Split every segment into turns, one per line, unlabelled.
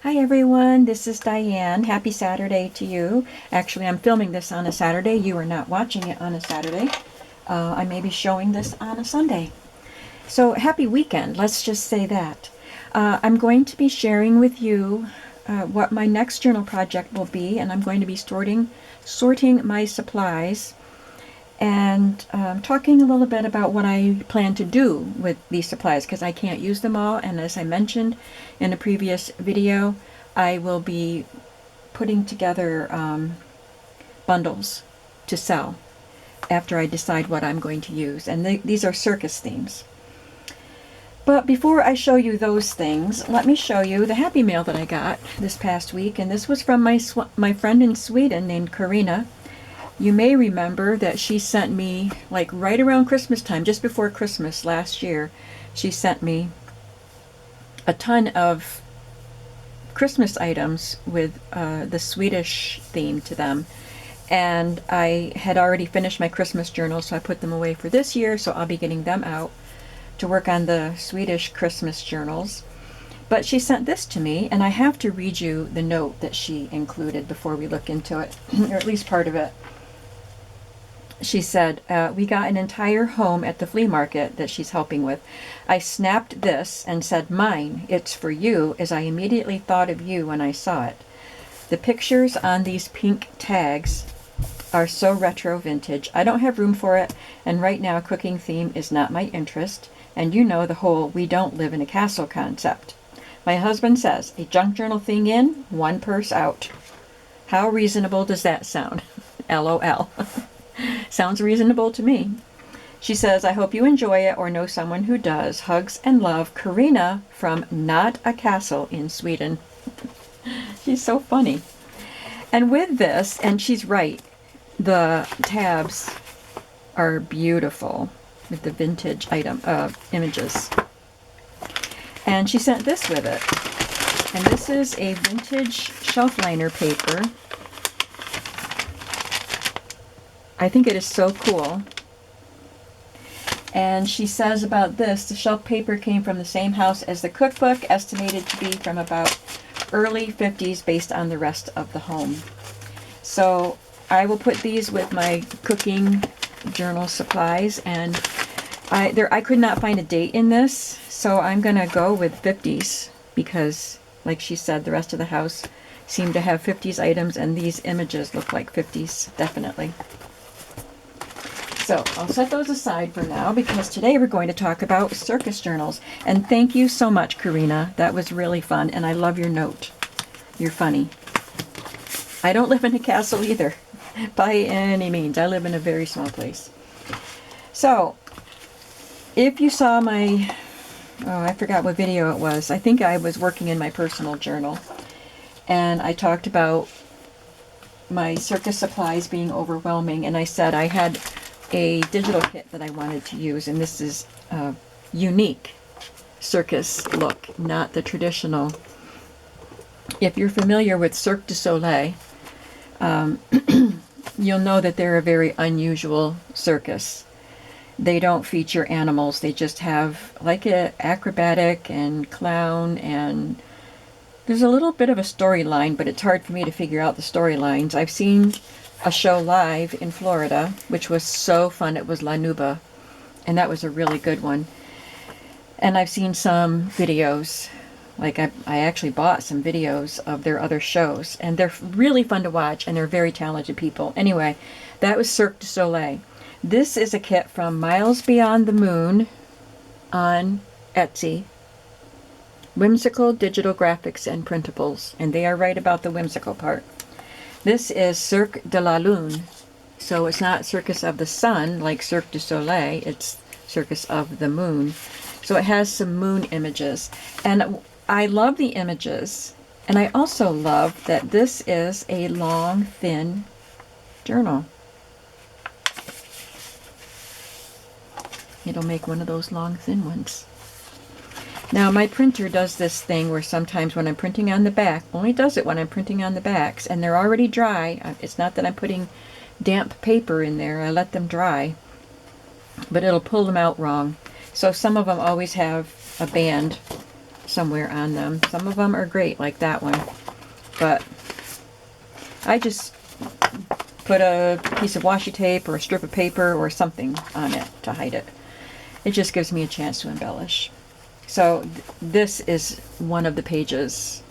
Hi everyone, this is Diane. Happy Saturday to you. Actually, I'm filming this on a Saturday. You are not watching it on a Saturday. I may be showing this on a Sunday. So happy weekend, let's just say that. I'm going to be sharing with you what my next journal project will be, and I'm going to be sorting my supplies and talking a little bit about what I plan to do with these supplies, because I can't use them all, and as I mentioned in a previous video, I will be putting together bundles to sell after I decide what I'm going to use, and these are circus themes. But before I show you those things, let me show you the Happy Mail that I got this past week, and this was from my friend in Sweden named Karina. You may remember that she sent me, like right around Christmas time, just before Christmas last year, she sent me a ton of Christmas items with the Swedish theme to them. And I had already finished my Christmas journal, so I put them away for this year, so I'll be getting them out to work on the Swedish Christmas journals. But she sent this to me, and I have to read you the note that she included before we look into it, or at least part of it. She said, we got an entire home at the flea market that she's helping with. I snapped this and said, mine, it's for you, as I immediately thought of you when I saw it. The pictures on these pink tags are so retro vintage. I don't have room for it, and right now cooking theme is not my interest, and you know the whole we don't live in a castle concept. My husband says, a junk journal thing in, one purse out. How reasonable does that sound? LOL. Sounds reasonable to me. She says, I hope you enjoy it or know someone who does. Hugs and love, Karina from Not a Castle in Sweden. She's so funny. And with this, and she's right, the tabs are beautiful with the vintage images. And she sent this with it. And this is a vintage shelf liner paper. I think it is so cool. And she says about this, the shelf paper came from the same house as the cookbook, estimated to be from about early 50s based on the rest of the home. So I will put these with my cooking journal supplies, and I could not find a date in this, so I'm going to go with 50s because, like she said, the rest of the house seemed to have 50s items, and these images look like 50s, definitely. So I'll set those aside for now because today we're going to talk about circus journals. And thank you so much, Karina. That was really fun, and I love your note. You're funny. I don't live in a castle either, by any means. I live in a very small place. So, if you saw my, I forgot what video it was. I think I was working in my personal journal, and I talked about my circus supplies being overwhelming, and I said I had a digital kit that I wanted to use, and this is a unique circus look, not the traditional. If you're familiar with Cirque du Soleil, you'll know that they're a very unusual circus. They don't feature animals, they just have like an acrobatic and clown, and there's a little bit of a storyline, but it's hard for me to figure out the storylines. I've seen a show live in Florida, which was so fun. It was La Nuba, and that was a really good one. And I've seen some videos, like I actually bought some videos of their other shows, and they're really fun to watch, and they're very talented people. Anyway, that was Cirque du Soleil. This is a kit from Miles Beyond the Moon on Etsy. Whimsical digital graphics and printables, and they are right about the whimsical part. This is Cirque de la Lune, so it's not Circus of the Sun like Cirque du Soleil, it's Circus of the Moon. So it has some moon images, and I love the images, and I also love that this is a long, thin journal. It'll make one of those long, thin ones. Now my printer does this thing where sometimes when I'm printing on the back, only does it when I'm printing on the backs, and they're already dry. It's not that I'm putting damp paper in there, I let them dry, but it'll pull them out wrong. So some of them always have a band somewhere on them. Some of them are great, like that one. But I just put a piece of washi tape or a strip of paper or something on it to hide it. It just gives me a chance to embellish. So this is one of the pages.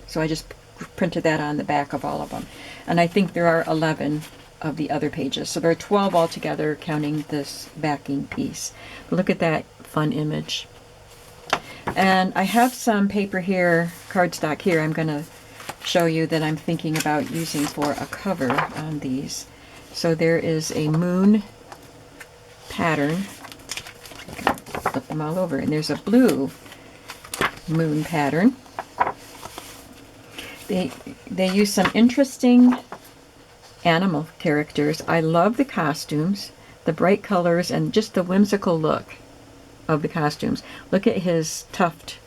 So I just printed that on the back of all of them. And I think there are 11 of the other pages. So there are 12 altogether, counting this backing piece. But look at that fun image. And I have some paper here, cardstock here, I'm going to show you that I'm thinking about using for a cover on these. So there is a moon pattern. Flip them all over. And there's a blue moon pattern. They use some interesting animal characters. I love the costumes, the bright colors, and just the whimsical look of the costumes. Look at his tuft.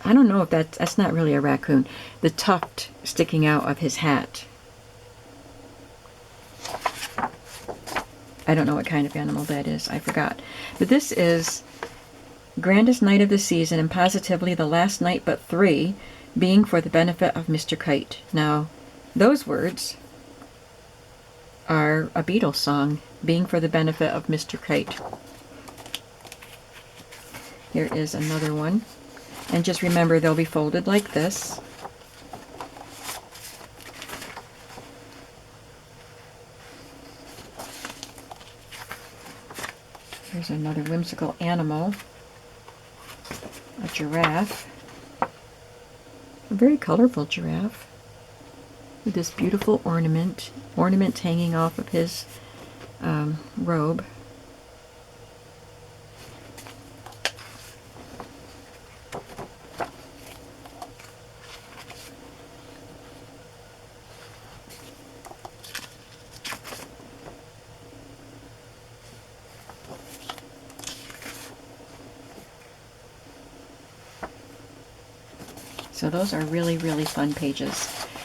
I don't know if that's not really a raccoon. The tuft sticking out of his hat. I don't know what kind of animal that is. I forgot. But this is grandest night of the season and positively the last night but three, being for the benefit of Mr. Kite. Now, those words are a Beatles song, being for the benefit of Mr. Kite. Here is another one. And just remember, they'll be folded like this. Here's another whimsical animal. A giraffe. A very colorful giraffe. With this beautiful ornament hanging off of his robe. So those are really, really fun pages.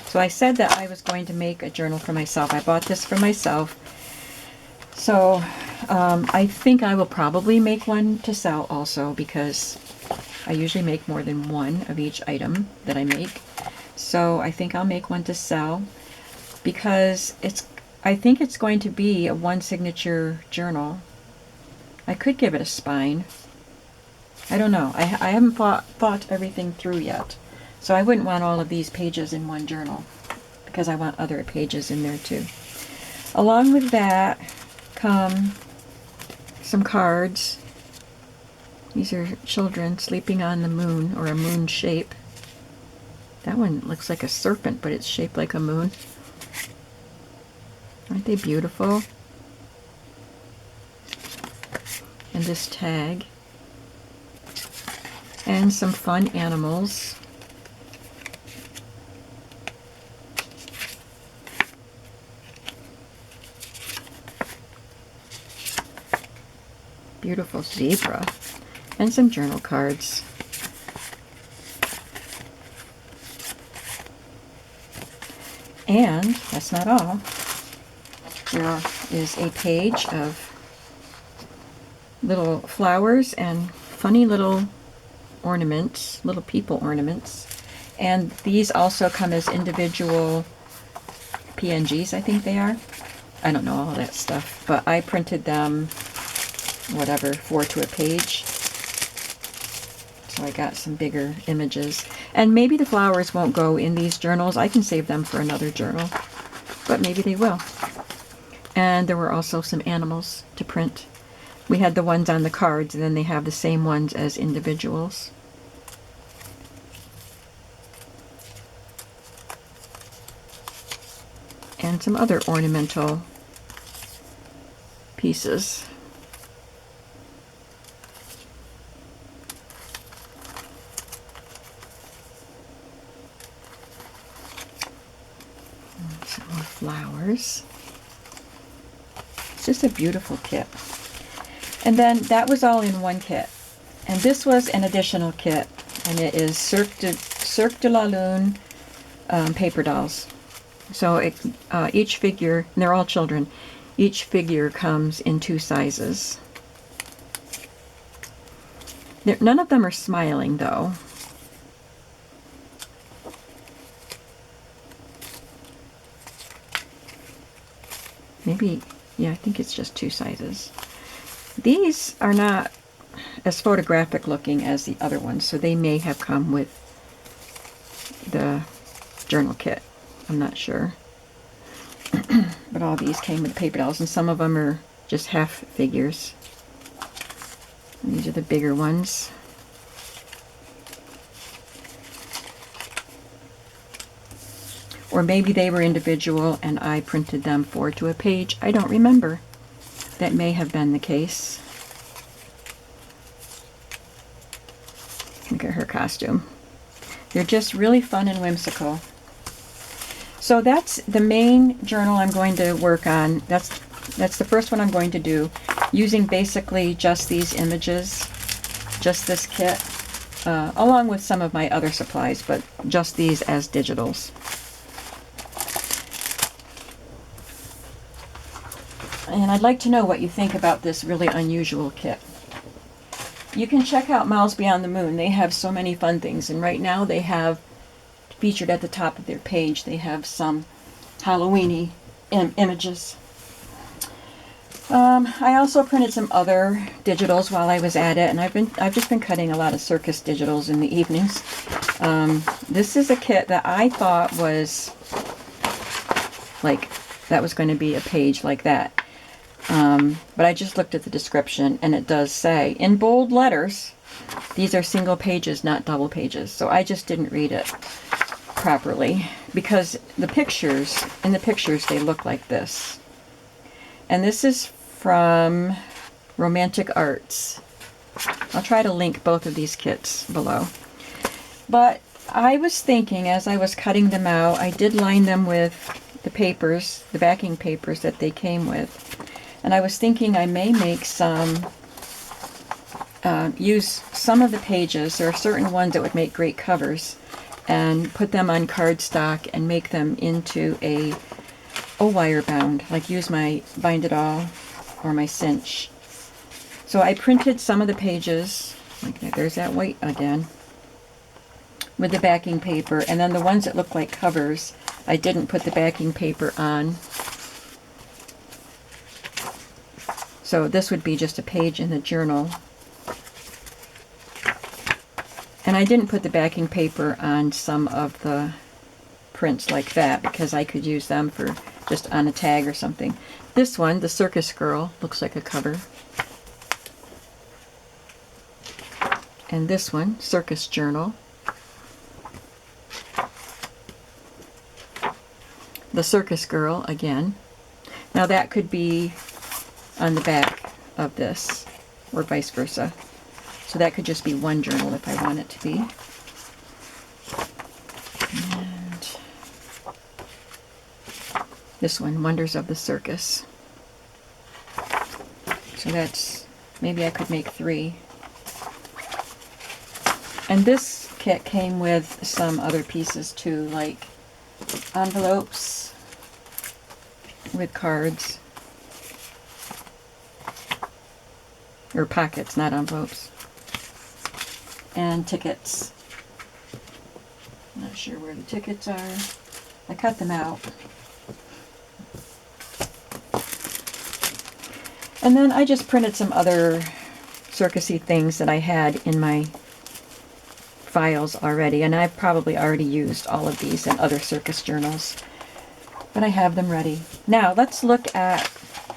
So I said that I was going to make a journal for myself. I bought this for myself. So I think I will probably make one to sell also, because I usually make more than one of each item that I make. So I think I'll make one to sell, because I think it's going to be a one signature journal. I could give it a spine. I don't know. I haven't thought everything through yet. So I wouldn't want all of these pages in one journal, because I want other pages in there too. Along with that come some cards. These are children sleeping on the moon, or a moon shape. That one looks like a serpent, but it's shaped like a moon. Aren't they beautiful? And this tag. And some fun animals. Beautiful zebra. And some journal cards. And that's not all. There is a page of little flowers and funny little ornaments, little people ornaments. And these also come as individual PNGs, I think they are. I don't know all that stuff, but I printed them, whatever, 4 to a page. So I got some bigger images. And maybe the flowers won't go in these journals. I can save them for another journal, but maybe they will. And there were also some animals to print. We had the ones on the cards, and then they have the same ones as individuals. And some other ornamental pieces. And some more flowers. It's just a beautiful kit. And then that was all in one kit. And this was an additional kit. And it is Cirque de la Lune paper dolls. So each figure, and they're all children, each figure comes in 2 sizes. None of them are smiling, though. Maybe, yeah, I think it's just 2 sizes. These are not as photographic looking as the other ones, so they may have come with the journal kit. I'm not sure. But all these came with paper dolls, and some of them are just half figures. And these are the bigger ones. Or maybe they were individual and I printed them 4 to a page. I don't remember. That may have been the case. Look at her costume. They're just really fun and whimsical. So that's the main journal I'm going to work on. That's the first one I'm going to do, using basically just these images, just this kit, along with some of my other supplies, but just these as digitals. And I'd like to know what you think about this really unusual kit. You can check out Miles Beyond the Moon. They have so many fun things, and right now they have featured at the top of their page, they have some Halloween-y images. I also printed some other digitals while I was at it, and I've just been cutting a lot of Circus digitals in the evenings. This is a kit that I thought was like that was going to be a page like that. But I just looked at the description, and it does say in bold letters, these are single pages, not double pages. So I just didn't read it properly, because in the pictures they look like this. And this is from Romantic Arts. I'll try to link both of these kits below. But I was thinking, as I was cutting them out, I did line them with the papers, the backing papers that they came with. And I was thinking I may make some, use some of the pages. There are certain ones that would make great covers, and put them on cardstock and make them into a wire bound, like use my Bind It All or my cinch. So I printed some of the pages, like that. There's that white again, with the backing paper, and then the ones that look like covers, I didn't put the backing paper on. So this would be just a page in the journal. And I didn't put the backing paper on some of the prints like that, because I could use them for just on a tag or something. This one, the Circus Girl, looks like a cover. And this one, Circus Journal. The Circus Girl again. Now that could be on the back of this, or vice versa. So that could just be one journal if I want it to be. And this one, Wonders of the Circus. So that's, maybe I could make 3. And this kit came with some other pieces too, like envelopes with cards. Or pockets, not envelopes. And tickets. I'm not sure where the tickets are. I cut them out. And then I just printed some other circusy things that I had in my files already, and I've probably already used all of these in other circus journals, but I have them ready. Now let's look at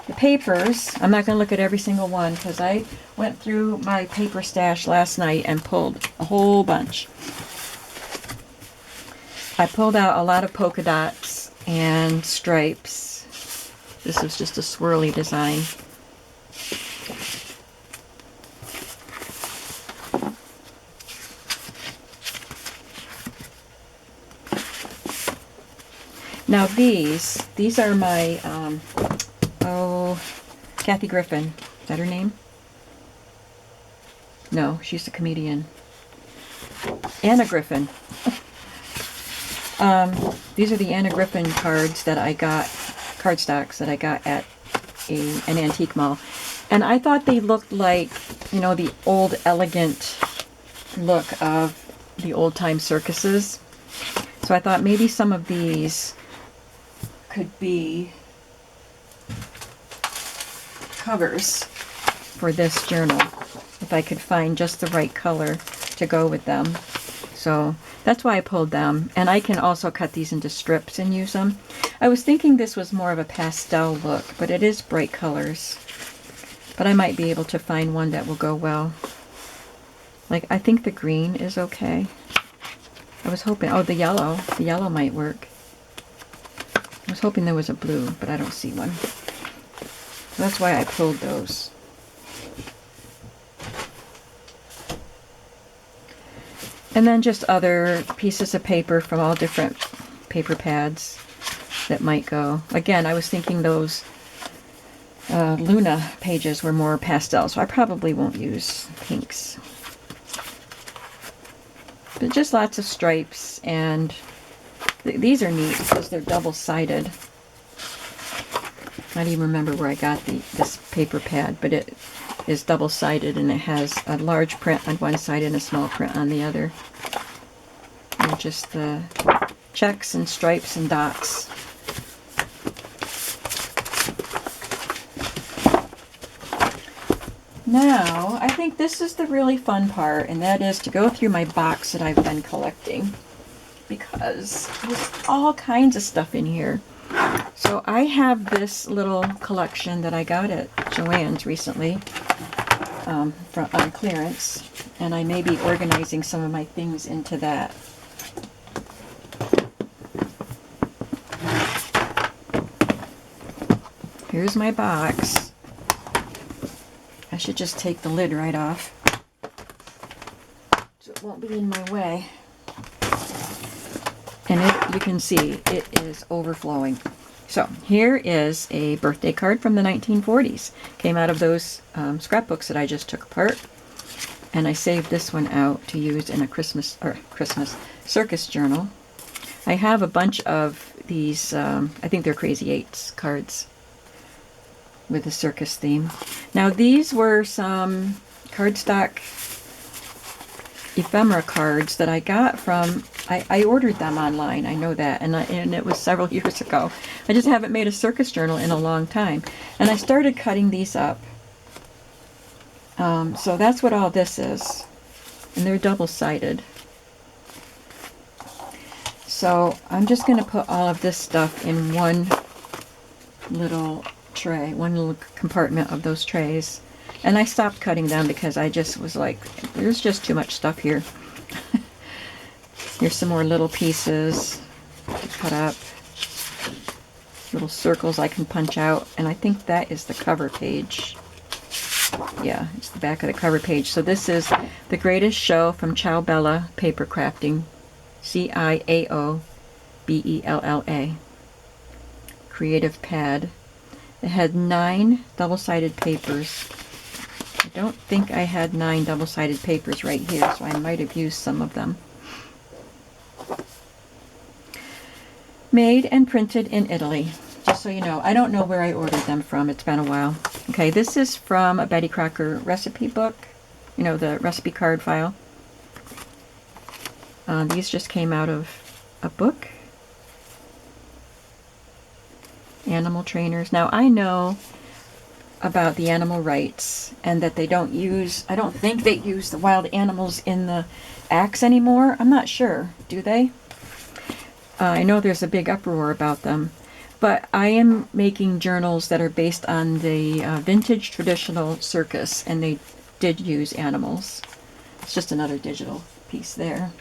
the papers. I'm not going to look at every single one, because I went through my paper stash last night and pulled a whole bunch. I pulled out a lot of polka dots and stripes. This was just a swirly design. Now these are my, Kathy Griffin. Is that her name? No, she's a comedian. Anna Griffin. These are the Anna Griffin cards that I got, cardstocks that I got at an antique mall. And I thought they looked like you know, the old elegant look of the old-time circuses. So I thought maybe some of these could be covers for this journal, if I could find just the right color to go with them. So that's why I pulled them. And I can also cut these into strips and use them. I was thinking this was more of a pastel look, but it is bright colors. But I might be able to find one that will go well. Like, I think the green is okay. I was hoping, oh, the yellow might work. I was hoping there was a blue, but I don't see one. So that's why I pulled those. And then just other pieces of paper from all different paper pads that might go. Again, I was thinking those Luna pages were more pastel, so I probably won't use pinks. But just lots of stripes, and these are neat because they're double-sided. I don't even remember where I got this paper pad, but it is double-sided and it has a large print on one side and a small print on the other. And just the checks and stripes and dots. Now, I think this is the really fun part, and that is to go through my box that I've been collecting, because there's all kinds of stuff in here. So I have this little collection that I got at Joann's recently on clearance, and I may be organizing some of my things into that. Here's my box. I should just take the lid right off so it won't be in my way. And you can see it is overflowing. So here is a birthday card from the 1940s. Came out of those scrapbooks that I just took apart. And I saved this one out to use in a Circus journal. I have a bunch of these, I think they're Crazy Eights cards with the circus theme. Now these were some cardstock ephemera cards that I got from, I ordered them online, I know that, and it was several years ago. I just haven't made a circus journal in a long time. And I started cutting these up. So that's what all this is. And they're double-sided. So I'm just going to put all of this stuff in one little tray, one little compartment of those trays. And I stopped cutting them because I just was like, there's just too much stuff here. Here's some more little pieces to cut up. Little circles I can punch out. And I think that is the cover page. Yeah, it's the back of the cover page. So this is The Greatest Show from Ciao Bella Paper Crafting. CIAOBELLA. Creative pad. It had 9 double-sided papers. I don't think I had 9 double-sided papers right here, so I might have used some of them. Made and printed in Italy. Just so you know, I don't know where I ordered them from. It's been a while. Okay, this is from a Betty Crocker recipe book. You know, the recipe card file. These just came out of a book. Animal trainers. Now I know about the animal rights and that they don't use, I don't think they use the wild animals in the acts anymore. I'm not sure. Do they? I know there's a big uproar about them. But I am making journals that are based on the vintage traditional circus, and they did use animals. It's just another digital piece there.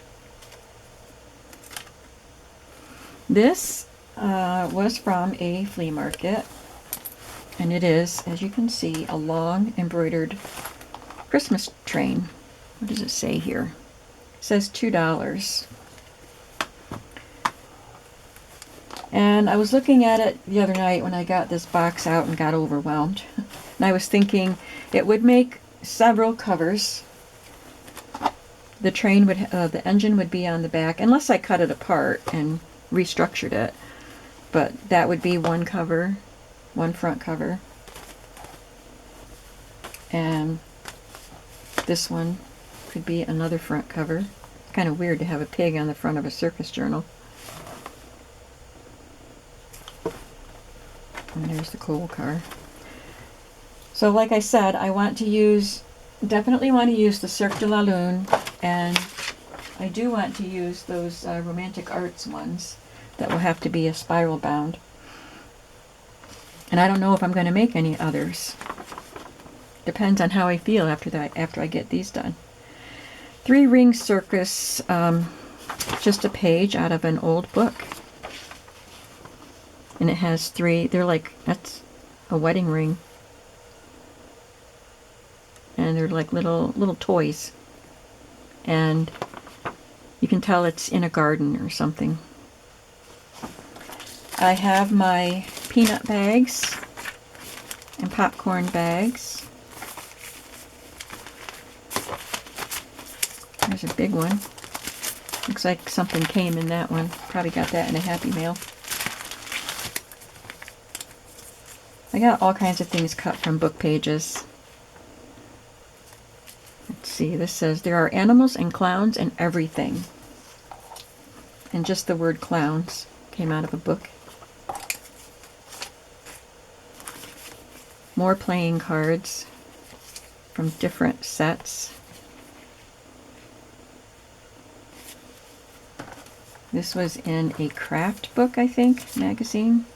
This was from a flea market, and it is, as you can see, a long embroidered Christmas train. What does it say here? It says $2. And I was looking at it the other night when I got this box out and got overwhelmed. And I was thinking it would make several covers. The train would, the engine would be on the back, unless I cut it apart and restructured it. But that would be one cover, one front cover. And This one could be another front cover. Kind of weird to have a pig on the front of a circus journal. And there's the coal car. So like I said, I want to use, definitely want to use the Cirque de la Lune, and I do want to use those Romantic Arts ones that will have to be a spiral bound. And I don't know if I'm going to make any others. Depends on how I feel after I get these done. 3-ring Circus, just a page out of an old book. And it has 3, they're like, that's a wedding ring. And they're like little toys. And you can tell it's in a garden or something. I have my peanut bags and popcorn bags. There's a big one. Looks like something came in that one. Probably got that in a Happy Mail. I got all kinds of things cut from book pages. Let's see, this says, there are animals and clowns and everything. And just the word clowns came out of a book. More playing cards from different sets. This was in a craft book, I think, magazine.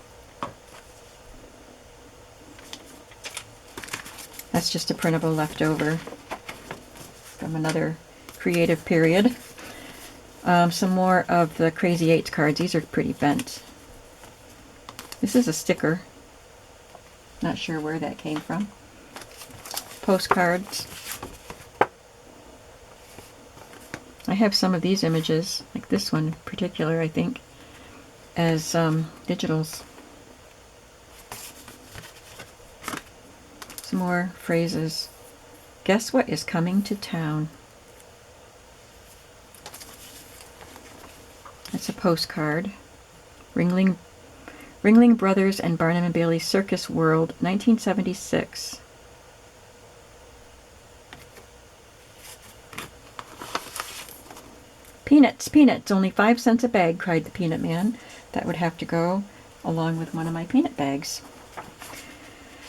That's just a printable leftover from another creative period. Some more of the Crazy Eights cards. These are pretty bent. This is a sticker. Not sure where that came from. Postcards. I have some of these images, like this one in particular, I think, as digitals. Some more phrases. Guess what is coming to town? That's a postcard. Ringling Brothers and Barnum and Bailey Circus World, 1976. Peanuts, peanuts, only 5 cents a bag, cried the Peanut Man. That would have to go along with one of my peanut bags.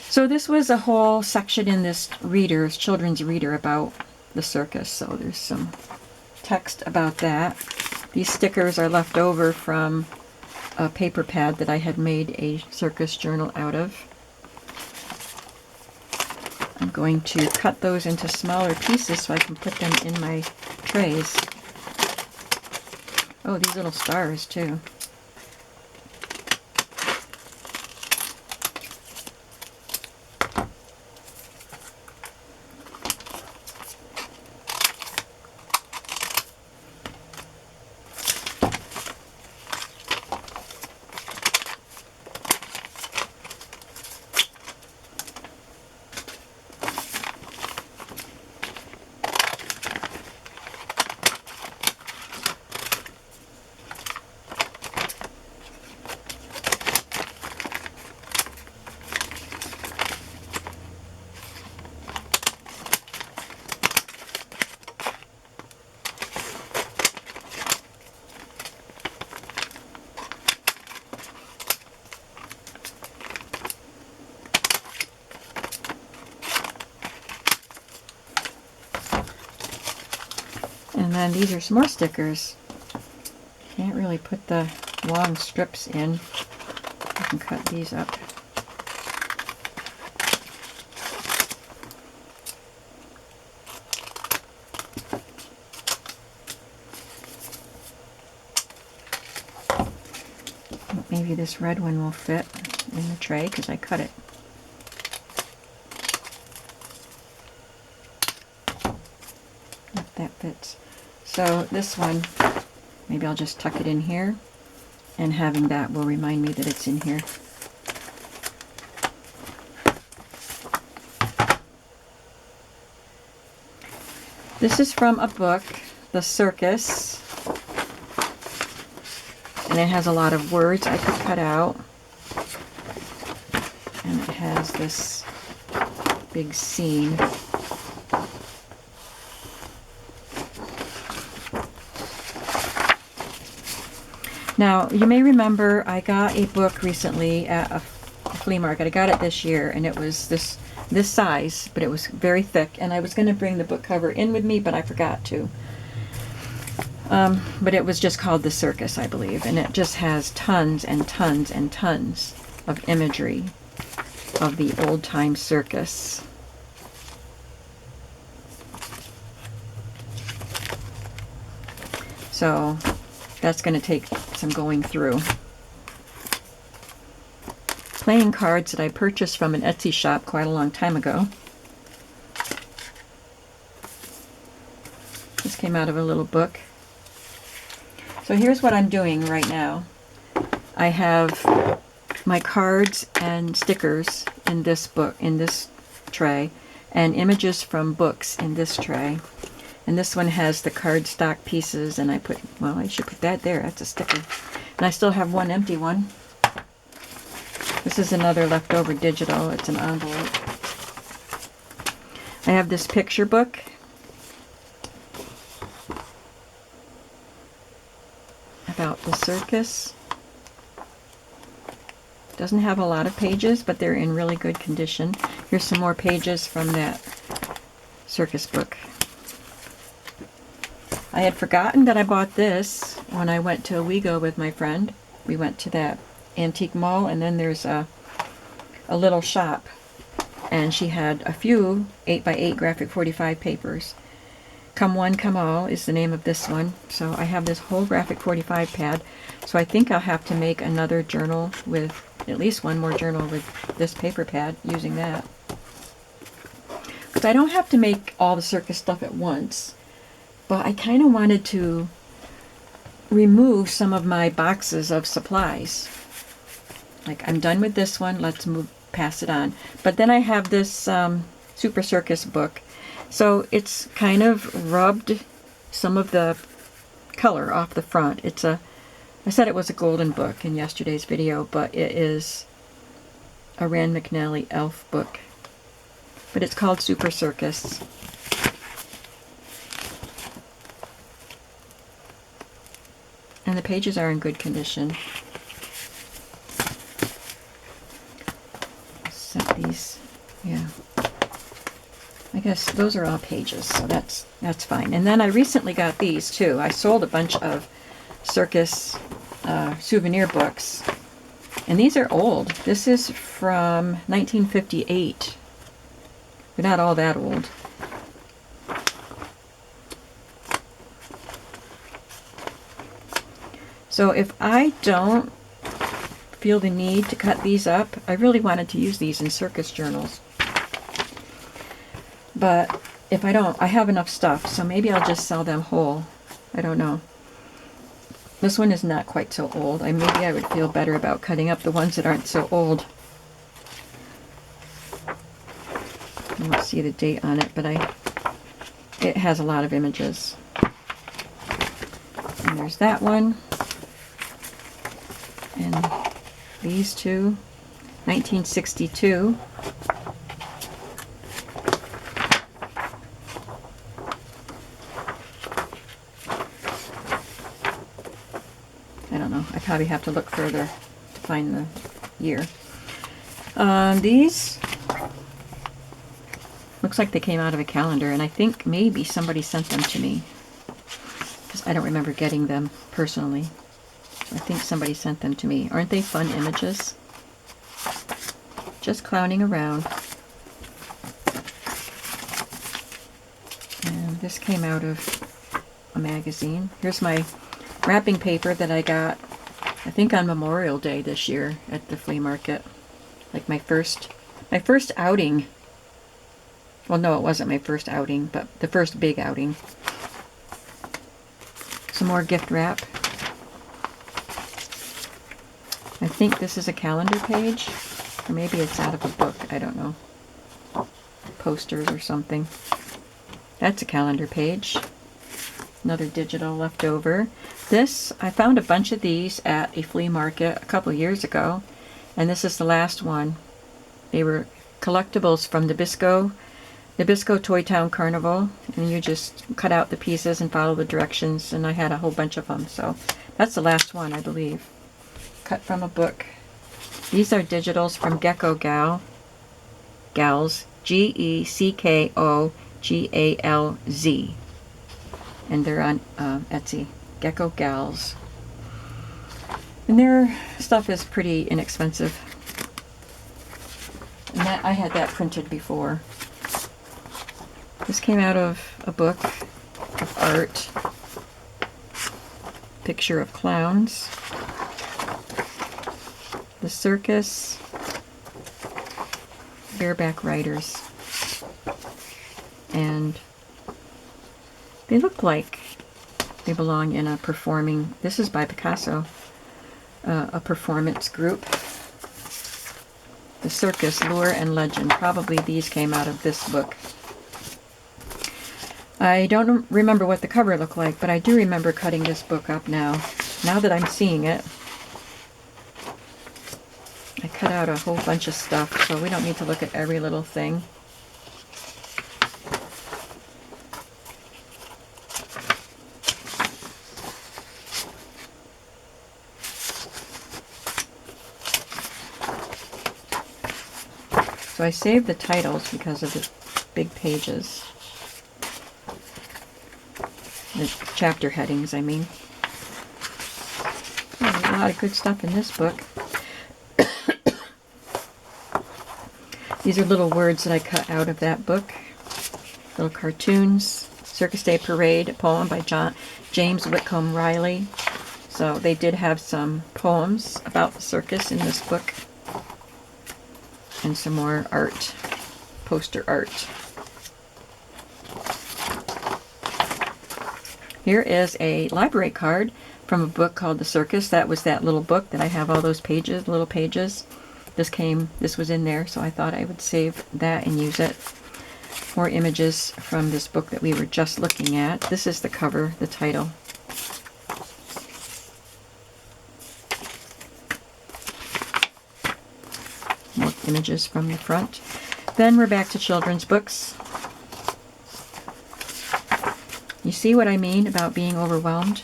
So this was a whole section in this children's reader about the circus. So there's some text about that. These stickers are left over from a paper pad that I had made a circus journal out of. I'm going to cut those into smaller pieces so I can put them in my trays. Oh, these little stars too. And then these are some more stickers. Can't really put the long strips in. I can cut these up. Maybe this red one will fit in the tray because I cut it. If that fits. So this one, maybe I'll just tuck it in here, and having that will remind me that it's in here. This is from a book, The Circus, and it has a lot of words I could cut out, and it has this big scene. Now, you may remember I got a book recently at a flea market. I got it this year, and it was this size, but it was very thick, and I was going to bring the book cover in with me, but I forgot to. But it was just called The Circus, I believe, and it just has tons and tons and tons of imagery of the old-time circus. So that's going to take some going through. Playing cards that I purchased from an Etsy shop quite a long time ago. This came out of a little book. So here's what I'm doing right now. I have my cards and stickers in this book, in this tray, and images from books in this tray. And this one has the cardstock pieces, and I should put that there. That's a sticker. And I still have one empty one. This is another leftover digital. It's an envelope. I have this picture book. About the circus. Doesn't have a lot of pages, but they're in really good condition. Here's some more pages from that circus book. I had forgotten that I bought this when I went to Owego with my friend. We went to that antique mall, and then there's a little shop, and she had a few 8x8 graphic 45 papers. Come One, Come All is the name of this one. So I have this whole graphic 45 pad. So I think I'll have to make another journal with, at least one more journal with this paper pad, using that. Because I don't have to make all the circus stuff at once. But I kind of wanted to remove some of my boxes of supplies. Like, I'm done with this one, let's pass it on. But then I have this Super Circus book. So it's kind of rubbed some of the color off the front. I said it was a golden book in yesterday's video, but it is a Rand McNally elf book. But it's called Super Circus. And the pages are in good condition. Set these, yeah. I guess those are all pages, so that's fine. And then I recently got these too. I sold a bunch of circus souvenir books, and these are old. This is from 1958. They're not all that old. So if I don't feel the need to cut these up, I really wanted to use these in circus journals. But if I don't, I have enough stuff, so maybe I'll just sell them whole. I don't know. This one is not quite so old. Maybe I would feel better about cutting up the ones that aren't so old. I don't see the date on it, but it has a lot of images. And there's that one. And these two, 1962. I don't know. I probably have to look further to find the year. These looks like they came out of a calendar, and I think maybe somebody sent them to me, because I don't remember getting them personally. I think somebody sent them to me. Aren't they fun images? Just clowning around. And this came out of a magazine. Here's my wrapping paper that I got, I think on Memorial Day this year at the flea market. Like my first outing. Well, no, it wasn't my first outing, but the first big outing. Some more gift wrap. I think this is a calendar page, or maybe it's out of a book, I don't know. Posters or something. That's a calendar page. Another digital left over. This, I found a bunch of these at a flea market a couple years ago, and this is the last one. They were collectibles from Nabisco Toy Town Carnival, and you just cut out the pieces and follow the directions, and I had a whole bunch of them, so
That's the last one, I believe. Cut from a book. These are digitals from Gecko Gals. Gekkogalz. And they're on Etsy. Gecko Gals. And their stuff is pretty inexpensive. And that, I had that printed before. This came out of a book of art. Picture of clowns. The Circus. Bareback Riders. And they look like they belong in a performing, this is by Picasso, a performance group. The Circus, Lure and Legend. Probably these came out of this book. I don't remember what the cover looked like, but I do remember cutting this book up now. Now that I'm seeing it. I cut out a whole bunch of stuff, so we don't need to look at every little thing. So I saved the titles because of the big pages. The chapter headings, I mean. There's a lot of good stuff in this book. These are little words that I cut out of that book. Little cartoons. Circus Day Parade, a poem by James Whitcomb Riley. So they did have some poems about the circus in this book. And some more art, poster art. Here is a library card from a book called The Circus. That was that little book that I have all those pages, little pages. This was in there, so I thought I would save that and use it. More images from this book that we were just looking at. This is the cover, the title. More images from the front. Then we're back to children's books. You see what I mean about being overwhelmed?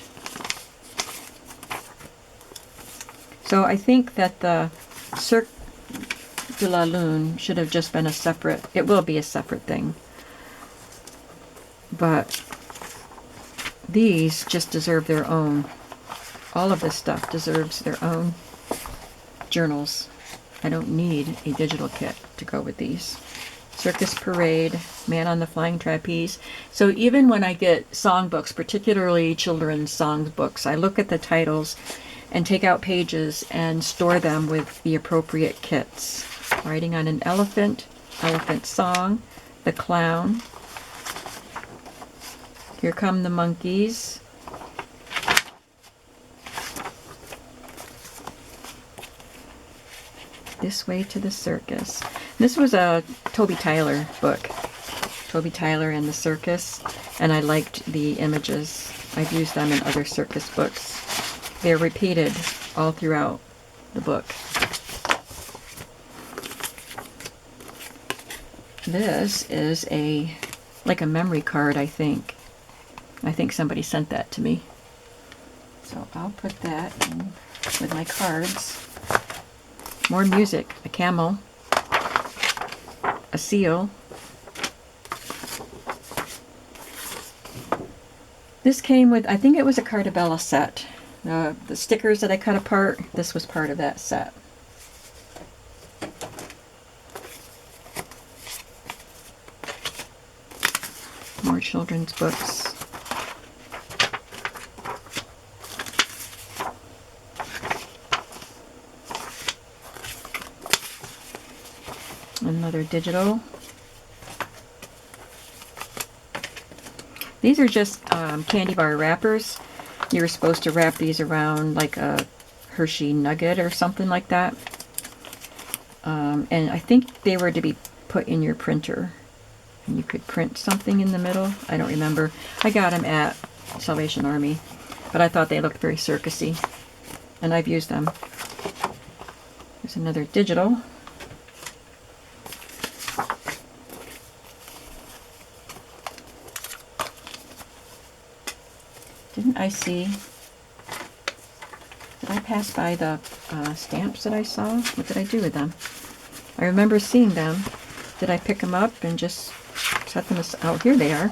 So I think that the Cirque de la Lune should have just been a separate, it will be a separate thing. But these just deserve their own. All of this stuff deserves their own journals. I don't need a digital kit to go with these. Circus Parade, Man on the Flying Trapeze. So even when I get songbooks, particularly children's songbooks, I look at the titles and take out pages and store them with the appropriate kits. Riding on an Elephant, Elephant Song, The Clown, Here Come the Monkeys, This Way to the Circus. This was a Toby Tyler book, Toby Tyler and the Circus, and I liked the images. I've used them in other circus books. They're repeated all throughout the book. This is like a memory card, I think. I think somebody sent that to me. So I'll put that in with my cards. More music. A camel. A seal. This came with, I think it was a Cartabella set. The stickers that I cut apart, this was part of that set. More children's books. Another digital. These are just candy bar wrappers. You were supposed to wrap these around like a Hershey nugget or something like that. And I think they were to be put in your printer. And you could print something in the middle. I don't remember. I got them at Salvation Army. But I thought they looked very circusy. And I've used them. There's another digital. Didn't I see I pass by the stamps that I saw? What did I do with them? I remember seeing them. Did I pick them up and just set them aside? Oh, here they are.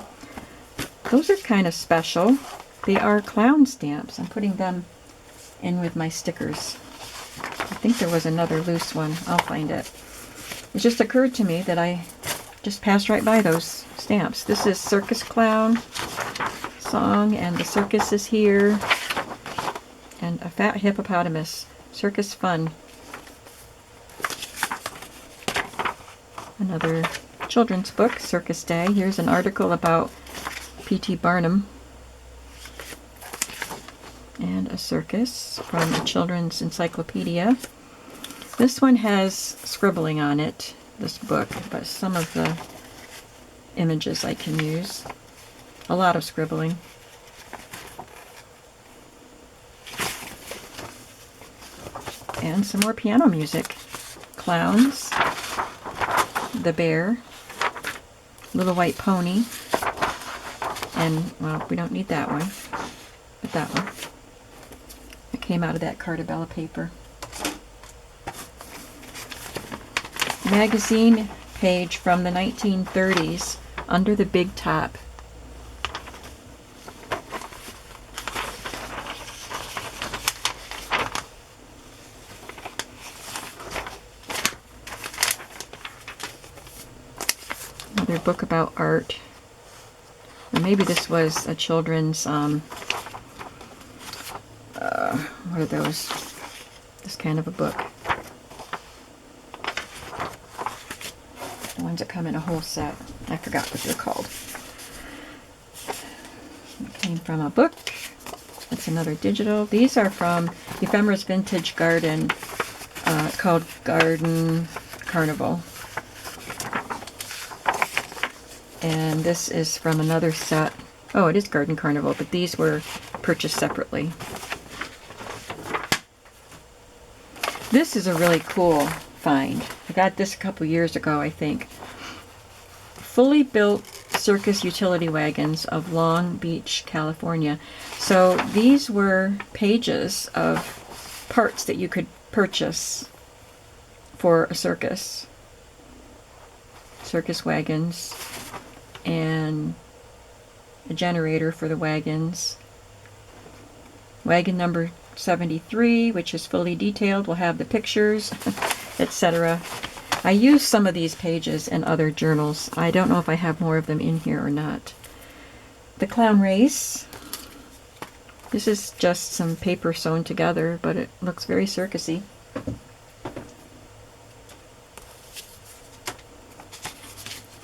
Those are kind of special. They are clown stamps. I'm putting them in with my stickers. I think there was another loose one. I'll find it. It just occurred to me that I just passed right by those stamps. This is Circus Clown song, and the circus is here. And a fat hippopotamus. Circus fun. Another children's book, Circus Day. Here's an article about P.T. Barnum and a circus from the Children's Encyclopedia. This one has scribbling on it, this book, but some of the images I can use. A lot of scribbling. And some more piano music. Clowns, the bear, Little White Pony, and, well, we don't need that one, but that one. It came out of that Cartabella paper. Magazine page from the 1930s, under the big top. Another book about art. Or maybe this was a children's, what are those? This kind of a book. The ones that come in a whole set. I forgot what they're called. It came from a book. That's another digital. These are from Ephemera's Vintage Garden, called Garden Carnival. And this is from another set. Oh, it is Garden Carnival, but these were purchased separately. This is a really cool find. I got this a couple years ago, I think. Fully built circus utility wagons of Long Beach, California. So these were pages of parts that you could purchase for a circus. Circus wagons. And a generator for the wagons. Wagon number 73, which is fully detailed, will have the pictures, etc. I use some of these pages in other journals. I don't know if I have more of them in here or not. The Clown Race. This is just some paper sewn together, but it looks very circusy.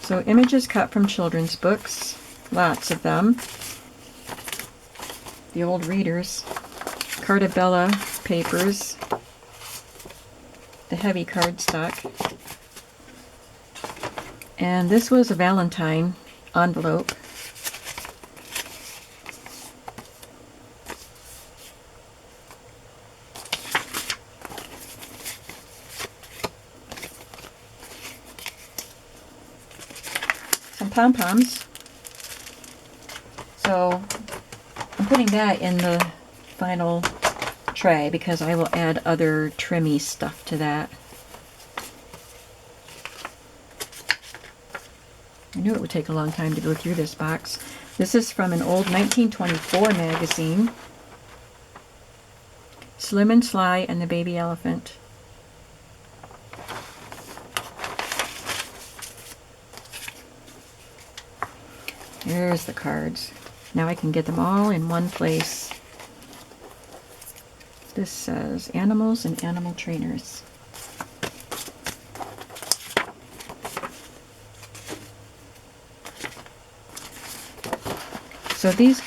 So images cut from children's books, lots of them. The old readers, Cartabella papers, the heavy cardstock. And this was a Valentine envelope. Some pom-poms. So I'm putting that in the final tray because I will add other trimmy stuff to that. I knew it would take a long time to go through this box. This is from an old 1924 magazine. Slim and Sly and the Baby Elephant. There's the cards. Now I can get them all in one place. This says Animals and Animal Trainers. So these,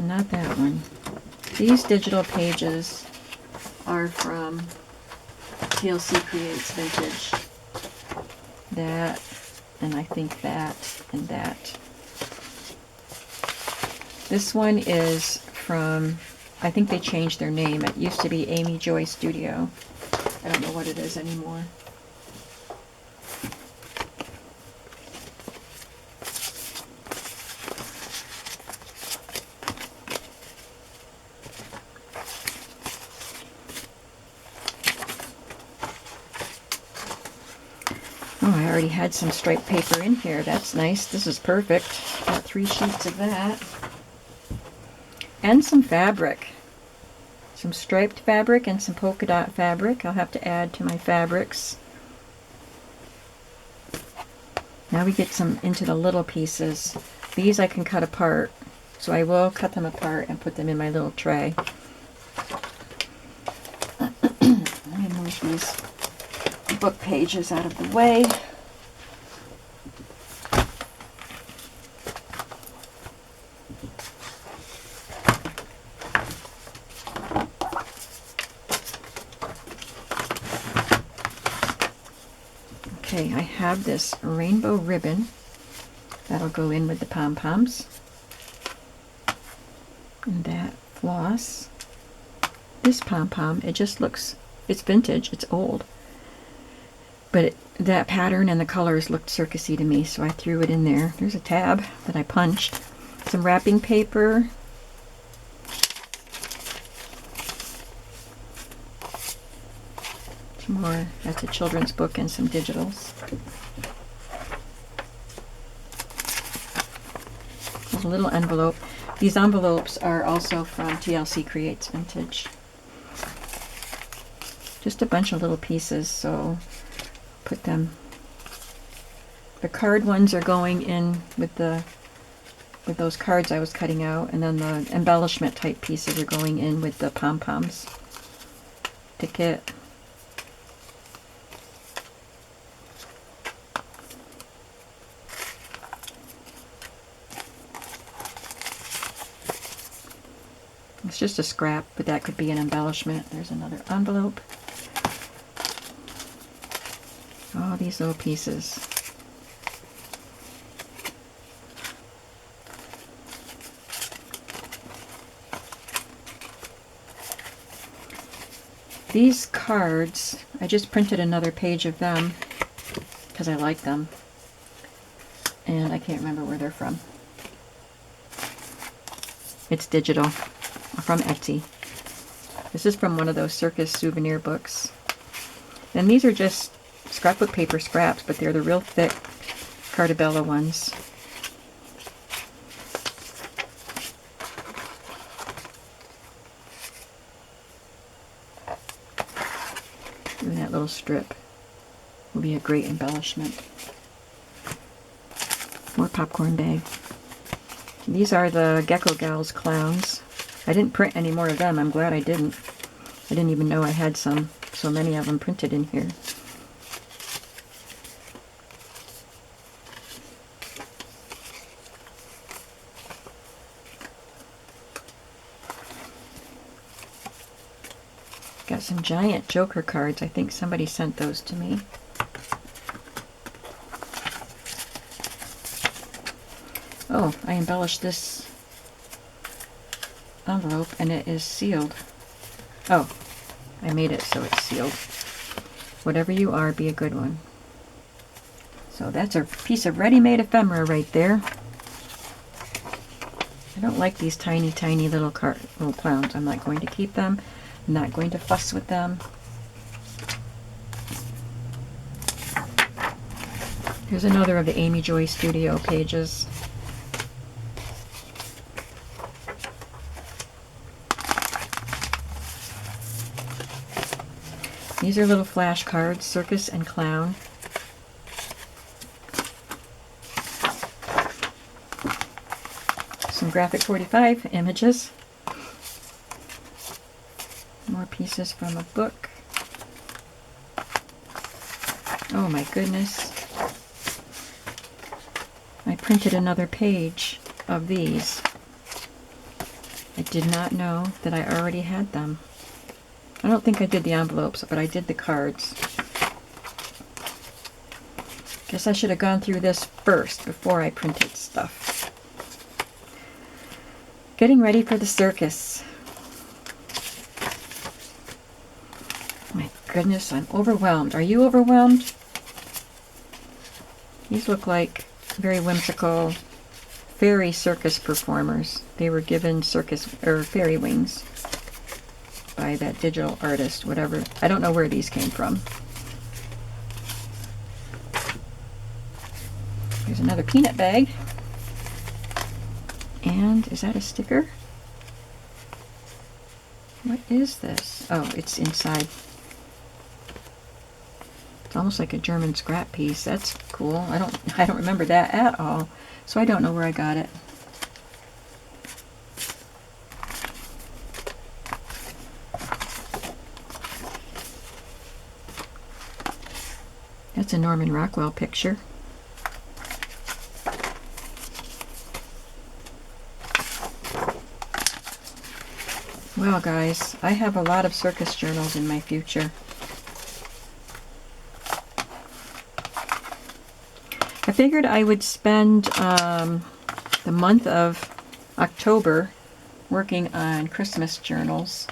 not that one. These digital pages are from TLC Creates Vintage. That, and I think that, and that. This one is from, I think they changed their name. It used to be Amy Joy Studio. I don't know what it is anymore. Oh, I already had some striped paper in here. That's nice. This is perfect. Got 3 sheets of that. And some fabric. Some striped fabric and some polka dot fabric. I'll have to add to my fabrics. Now we get some into the little pieces. These I can cut apart. So I will cut them apart and put them in my little tray. Let me move these book pages out of the way. Okay, I have this rainbow ribbon that'll go in with the pom-poms. And that floss. This pom-pom, it just looks, it's vintage, it's old. But that pattern and the colors looked circusy to me, so I threw it in there. There's a tab that I punched. Some wrapping paper. Some more, that's a children's book and some digitals. There's a little envelope. These envelopes are also from TLC Creates Vintage. Just a bunch of little pieces, so put them. The card ones are going in with those cards I was cutting out, and then the embellishment type pieces are going in with the pom-poms. Ticket. It's just a scrap, but that could be an embellishment. There's another envelope. Oh, these little pieces. These cards, I just printed another page of them because I like them. And I can't remember where they're from. It's digital, from Etsy. This is from one of those Circus souvenir books. And these are just scrapbook paper scraps, but they're the real thick Cartabella ones. And that little strip will be a great embellishment. More popcorn bag. These are the Gecko Gals clowns. I didn't print any more of them. I'm glad I didn't. I didn't even know I had so many of them printed in here. Got some giant Joker cards. I think somebody sent those to me. Oh, I embellished this envelope and it is sealed. Oh, I made it so it's sealed. Whatever you are, be a good one. So that's a piece of ready-made ephemera right there. I don't like these tiny, tiny little clowns. I'm not going to keep them. I'm not going to fuss with them. Here's another of the Amy Joy Studio pages. These are little flashcards, Circus and Clown. Some Graphic 45 images. More pieces from a book. Oh my goodness. I printed another page of these. I did not know that I already had them. I don't think I did the envelopes, but I did the cards. Guess I should have gone through this first before I printed stuff. Getting ready for the circus. My goodness, I'm overwhelmed. Are you overwhelmed? These look like very whimsical fairy circus performers. They were given circus or fairy wings by that digital artist, whatever. I don't know where these came from. There's another peanut bag. And is that a sticker? What is this? Oh, it's inside. It's almost like a German scrap piece. That's cool. I don't remember that at all. So I don't know where I got it. That's a Norman Rockwell picture. Well, guys, I have a lot of circus journals in my future. I figured I would spend the month of October working on Christmas journals.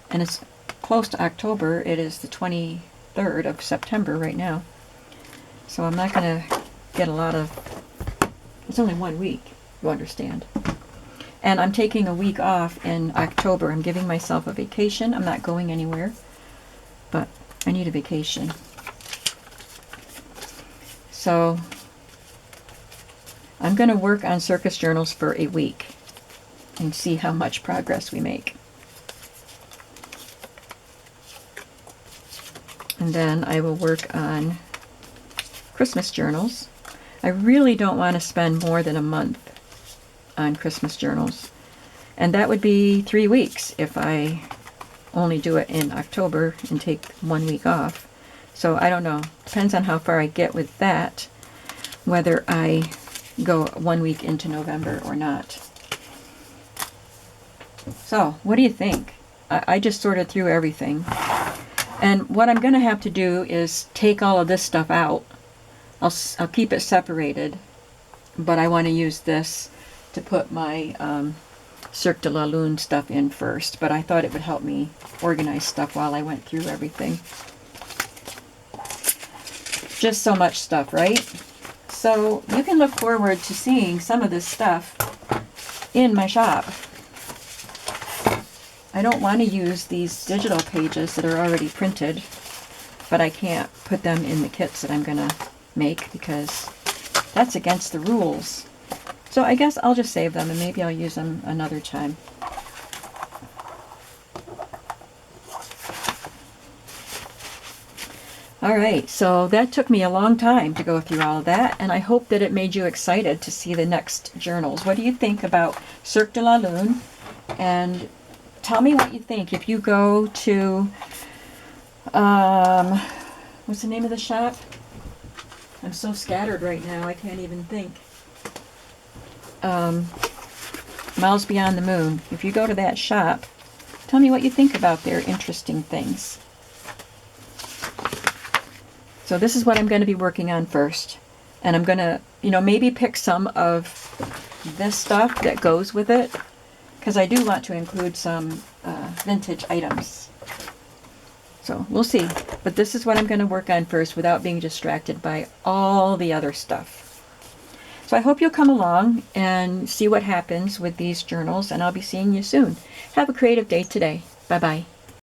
And it's close to October. It is the 23rd of September right now. So I'm not going to get a lot of... It's only 1 week, you understand. And I'm taking a week off in October. I'm giving myself a vacation. I'm not going anywhere, but I need a vacation. So I'm going to work on circus journals for a week and see how much progress we make. And then I will work on Christmas journals. I really don't want to spend more than a month on Christmas journals. And that would be 3 weeks if I only do it in October and take 1 week off. So I don't know. Depends on how far I get with that, whether I go 1 week into November or not. So what do you think? I just sorted through everything. And what I'm going to have to do is take all of this stuff out. I'll keep it separated, but I want to use this to put my Cirque de la Lune stuff in first. But I thought it would help me organize stuff while I went through everything. Just so much stuff, right? So you can look forward to seeing some of this stuff in my shop. I don't want to use these digital pages that are already printed, but I can't put them in the kits that I'm going to make because that's against the rules. So I guess I'll just save them and maybe I'll use them another time. Alright, so that took me a long time to go through all of that, and I hope that it made you excited to see the next journals. What do you think about Cirque de la Lune? And tell me what you think. If you go to, what's the name of the shop? I'm so scattered right now, I can't even think. Miles Beyond the Moon. If you go to that shop, tell me what you think about their interesting things. So this is what I'm going to be working on first. And I'm going to, maybe pick some of this stuff that goes with it. Because I do want to include some vintage items. So we'll see. But this is what I'm going to work on first without being distracted by all the other stuff. So I hope you'll come along and see what happens with these journals. And I'll be seeing you soon. Have a creative day today. Bye-bye.